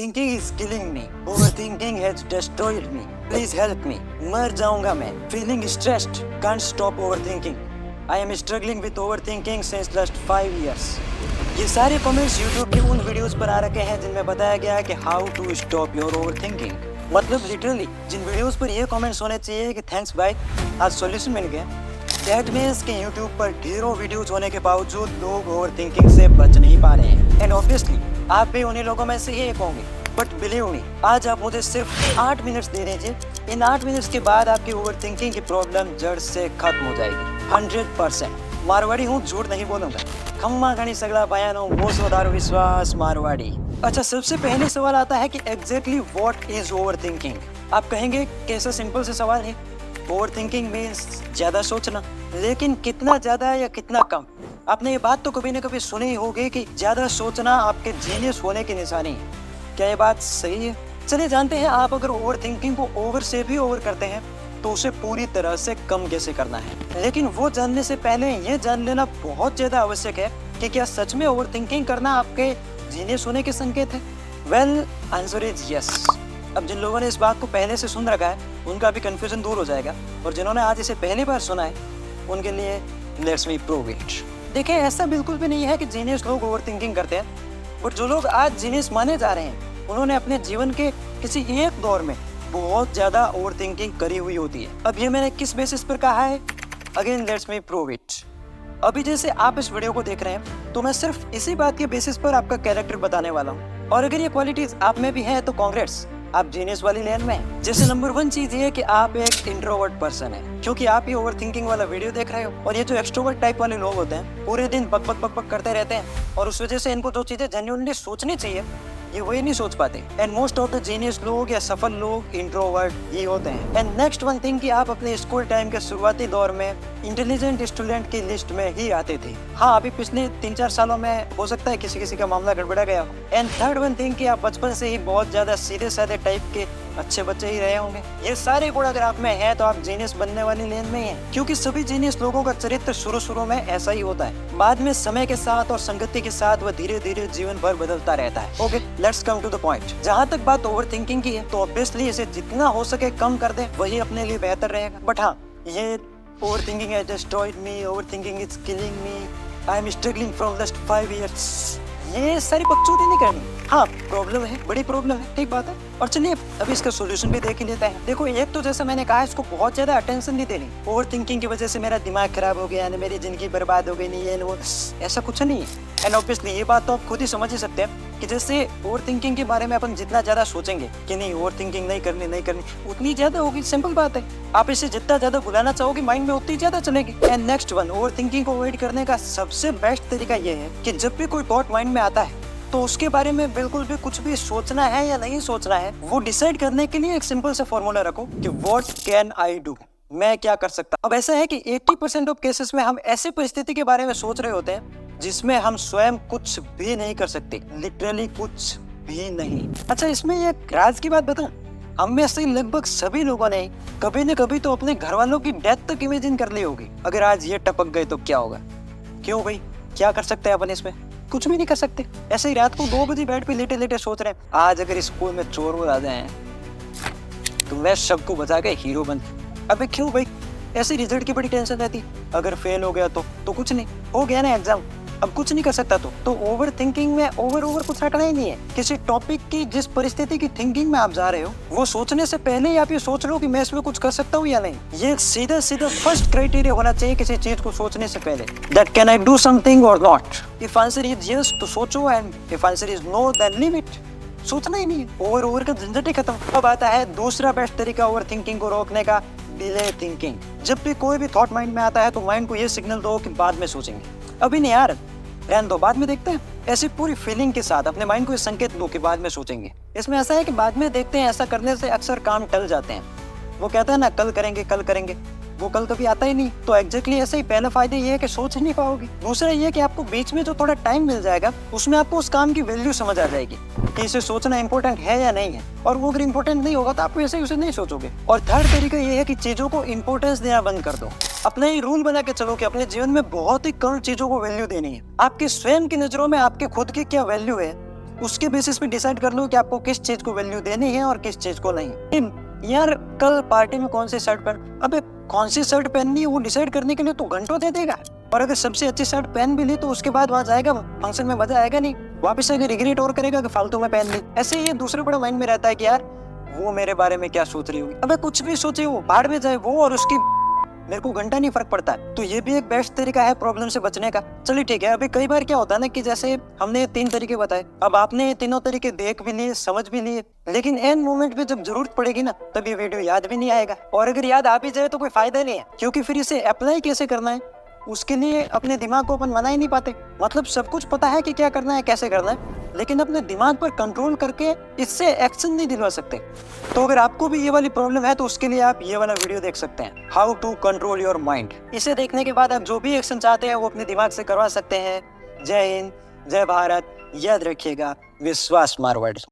Overthinking is killing me. Overthinking has destroyed me. Please help me. मर जाऊंगा मैं. Feeling stressed. Can't stop overthinking. I am struggling with overthinking since last 5 years. ये सारे comments YouTube के उन videos पर आ रखे हैं जिनमें बताया गया है कि how to stop your overthinking. मतलब लिटरली जिन वीडियोस पर ये कमेंट्स होने चाहिए कि थैंक्स भाई आज सॉल्यूशन मिल गया. दैट मीन्स कि YouTube पर ढेरों वीडियोस होने के बावजूद लोग ओवरथिंकिंग से बच नहीं पा रहे हैं. एंड ऑब्वियसली आप भी उन्हीं लोगों में से ही एक होंगे. बट बिलीव मी, आज आप मुझे सिर्फ 8 मिनट्स दे दीजिए. इन 8 मिनट्स के बाद आपकी ओवरथिंकिंग की प्रॉब्लम जड़ से खत्म हो जाएगी 100%. मारवाड़ी हूँ, झूठ नहीं बोलूंगा. खम्मा घनी सगड़ा बयानो मोसोदारो विश्वास मारवाड़ी. अच्छा, सबसे पहले सवाल आता है कि एग्जैक्टली व्हाट इज ओवरथिंकिंग. आप कहेंगे कैसा सिंपल से सवाल है. ओवरथिंकिंग मीन्स ज्यादा सोचना, लेकिन कितना ज्यादा या कितना कम. आपने ये बात तो कभी न कभी सुनी ही होगी कि ज्यादा सोचना आपके जीनियस होने की निशानी है. क्या ये बात सही है? चलिए जानते हैं. आप अगर ओवरथिंकिंग को ओवर से भी ओवर करते हैं तो उसे पूरी तरह से कम कैसे करना है. लेकिन वो जानने से पहले ये जान लेना बहुत ज्यादा आवश्यक है कि क्या सच में ओवरथिंकिंग करना आपके जीनियस होने के संकेत है. Well, answer is yes. अब जिन लोगों ने इस बात को पहले से सुन रखा है उनका भी कंफ्यूजन दूर हो जाएगा, और जिन्होंने आज इसे पहली बार सुना है उनके लिए लेट्स मी प्रूव इट. देखिए, ऐसा बिल्कुल भी नहीं है कि जीनियस लोग ओवरथिंकिंग करते हैं. बट जो लोग आज जीनियस माने जा रहे हैं उन्होंने अपने जीवन के किसी एक दौर में बहुत ज्यादा ओवरथिंकिंग करी हुई होती है. अब ये मैंने किस बेसिस पर कहा है? Again let's me prove it. अभी जैसे आप इस वीडियो को देख रहे हैं तो मैं सिर्फ इसी बात के बेसिस पर आपका कैरेक्टर बताने वाला हूँ, और अगर ये क्वालिटीज आप में भी है तो कांग्रेट्स, आप जीनियस वाली लेन में हैं. जैसे नंबर 1 चीज ये है कि आप एक इंट्रोवर्ट पर्सन है, क्योंकि आप ये ओवरथिंकिंग वाला वीडियो देख रहे हो. और ये जो एक्सट्रोवर्ट टाइप वाले लोग होते हैं पूरे दिन बक बक बक बक करते रहते हैं, और उस वजह से इनको जो चीजें जेन्युइनली सोचनी चाहिए ये वही नहीं सोच पाते. And most of the genius लोग या सफल लोग इंट्रोवर्ट ही होते हैं. एंड नेक्स्ट वन थिंग कि आप अपने स्कूल टाइम के शुरुआती दौर में इंटेलिजेंट स्टूडेंट की लिस्ट में ही आते थे. हाँ, अभी पिछले 3-4 सालों में हो सकता है किसी किसी का मामला गड़बड़ा गया हो. एंड थर्ड वन थिंग कि आप बचपन से ही बहुत ज्यादा सीधे साधे टाइप के अच्छे बच्चे ही रहे होंगे. ये सारे गुण अगर आप में है तो आप जीनियस बनने वाली लेन में ही हैं, क्योंकि सभी जीनियस लोगों का चरित्र शुरू में ऐसा ही होता है. बाद में समय के साथ और संगति के साथ वह धीरे धीरे जीवन भर बदलता रहता है. Okay, let's come to the point. जहाँ तक बात ओवरथिंकिंग की है तो ऑब्वियसली इसे जितना हो सके कम कर दे, वही अपने लिए बेहतर रहेगा. बट हाँ, ये overthinking has destroyed me, overthinking is killing me, I am struggling from last 5 years, ये सारी बकचोदी नहीं करनी. हाँ, प्रॉब्लम है, बड़ी प्रॉब्लम है, ठीक बात है. और चलिए अभी इसका सॉल्यूशन भी देख ही लेते हैं. देखो, एक तो जैसा मैंने कहा इसको बहुत ज्यादा अटेंशन नहीं देनी. ओवरथिंकिंग की वजह से मेरा दिमाग खराब हो गया, मेरी जिंदगी बर्बाद हो गई, नहीं है वो, ऐसा कुछ नहीं है. एंड ऑब्वियसली ये बात तो आप खुद ही समझ ही सकते हैं कि जैसे ओवरथिंकिंग के बारे में अपन जितना ज्यादा सोचेंगे कि नहीं ओवरथिंकिंग नहीं करनी उतनी ज्यादा होगी. सिंपल बात है. आप इसे जितना ज्यादा बुलाना चाहोगे माइंड में उतनी ज्यादा चलेगी. एंड नेक्स्ट वन, ओवरथिंकिंग को अवॉइड करने का सबसे बेस्ट तरीका ये है कि जब भी कोई थॉट माइंड में आता है तो उसके बारे में बिल्कुल भी कुछ भी सोचना है या नहीं सोचना है वो डिसाइड करने के लिए एक सिंपल सा फॉर्मूला रखो कि व्हाट कैन आई डू, मैं क्या कर सकता. अब ऐसा है कि 80% ऑफ केसेस में हम ऐसी परिस्थिति के बारे में सोच रहे होते हैं जिसमें हम स्वयं कुछ भी नहीं कर सकते, लिटरली कुछ भी नहीं. अच्छा, इसमें एक राज की बात बताऊं, हम में से लगभग सभी लोगों ने कभी न कभी तो अपने घर वालों की डेथ तक इमेजिन कर ली होगी. अगर आज ये टपक गए तो क्या होगा. क्यों भाई, क्या कर सकते हैं अपन इसमें? कुछ भी नहीं कर सकते. ऐसे ही रात को 2 बजे बेड पे लेटे लेटे सोच रहे हैं आज अगर स्कूल में चोर आ जाए तो मैं सबको बचा के हीरो बन. अबे क्यों भाई, ऐसे रिजल्ट की बड़ी टेंशन रहती. अगर फेल हो गया तो कुछ नहीं, हो गया ना एग्जाम, अब कुछ नहीं कर सकता. तो ओवर थिंकिंग में ओवर कुछ रखना ही नहीं है. किसी टॉपिक की जिस परिस्थिति की थिंकिंग में आप जा रहे हो वो सोचने से पहले ही आप ये सोच लो कि मैं इसमें कुछ कर सकता हूँ या नहीं. ये सीधा फर्स्ट क्राइटेरिया होना चाहिए किसी चीज को सोचने से पहले. That can I do something और not. If answer is yes तो सोचो, and if answer is no then leave it. सोचना ही नहीं, ओवर का झंझट ही खत्म. अब आता है दूसरा बेस्ट तरीका ओवर थिंकिंग को रोकने का, डिले थिंकिंग. जब भी कोई भी थॉट माइंड में आता है तो माइंड को ये सिग्नल दो कि बाद में सोचेंगे, अभी नहीं यार, रहने दो, बाद में देखते हैं. ऐसी पूरी फीलिंग के साथ अपने माइंड को ये संकेत दो कि बाद में सोचेंगे. इसमें ऐसा है कि बाद में देखते हैं, ऐसा करने से अक्सर काम टल जाते हैं. वो कहते हैं ना कल करेंगे, वो कल कभी आता ही नहीं. तो एग्जैक्टली ऐसे ही पहला फायदा ये है कि सोच नहीं पाओगे. दूसरा ये है कि आपको बीच में जो थोड़ा टाइम मिल जाएगा उसमें आपको उस काम की वैल्यू समझ आ जाएगी कि इसे सोचना इंपॉर्टेंट है या नहीं है. और वो अगर इंपॉर्टेंट नहीं होगा तो आप ऐसे ही उसे नहीं सोचोगे. और थर्ड तरीका ये है कि चीजों को इंपॉर्टेंस देना बंद कर दो. अपना ही रूल बना के चलो कि अपने जीवन में बहुत ही कम चीजों को वैल्यू देनी है. आपके स्वयं की नजरों में आपके खुद की क्या वैल्यू है उसके बेसिस पे डिसाइड कर लो कि आपको किस चीज को वैल्यू देनी है और किस चीज को नहीं। यार कल पार्टी में कौन सी शर्ट पहन, अबे कौन सी शर्ट पहननी है वो डिसाइड करने के लिए तो घंटों दे देगा, और अगर सबसे अच्छी शर्ट पहन भी ली तो उसके बाद वहां जाएगा फंक्शन में मजा आएगा नहीं, वापस आके रिग्रेट और करेगा कि फालतू में पहन ली। ऐसे ही ये दूसरे बड़े माइंड में रहता है कि यार वो मेरे बारे में क्या सोच रही होगी। अबे कुछ भी सोचे वो, बाहर में जाए वो और उसकी, मेरे को घंटा नहीं फर्क पड़ता है। तो ये भी एक बेस्ट तरीका है प्रॉब्लम से बचने का। चलिए ठीक है, अभी कई बार क्या होता है ना कि जैसे हमने 3 तरीके बताए, अब आपने ये तीनों तरीके देख भी लिए, समझ भी लिए, लेकिन एंड मोमेंट पे जब जरूरत पड़ेगी ना तब ये वीडियो याद भी नहीं आएगा, और अगर याद आ भी जाए तो कोई फायदा नहीं है, क्योंकि फिर इसे अप्लाई कैसे करना है उसके लिए अपने दिमाग को अपन मना ही नहीं पाते। मतलब सब कुछ पता है कि क्या करना है, कैसे करना है, लेकिन अपने दिमाग पर कंट्रोल करके इससे एक्शन नहीं दिलवा सकते। तो अगर आपको भी ये वाली प्रॉब्लम है तो उसके लिए आप ये वाला वीडियो देख सकते हैं, how to control your mind. इसे देखने के बाद आप जो भी एक्शन चाहते हैं वो अपने दिमाग से करवा सकते हैं। जय हिंद, जय भारत, याद रखिएगा, विश्वास मारवाड़ी।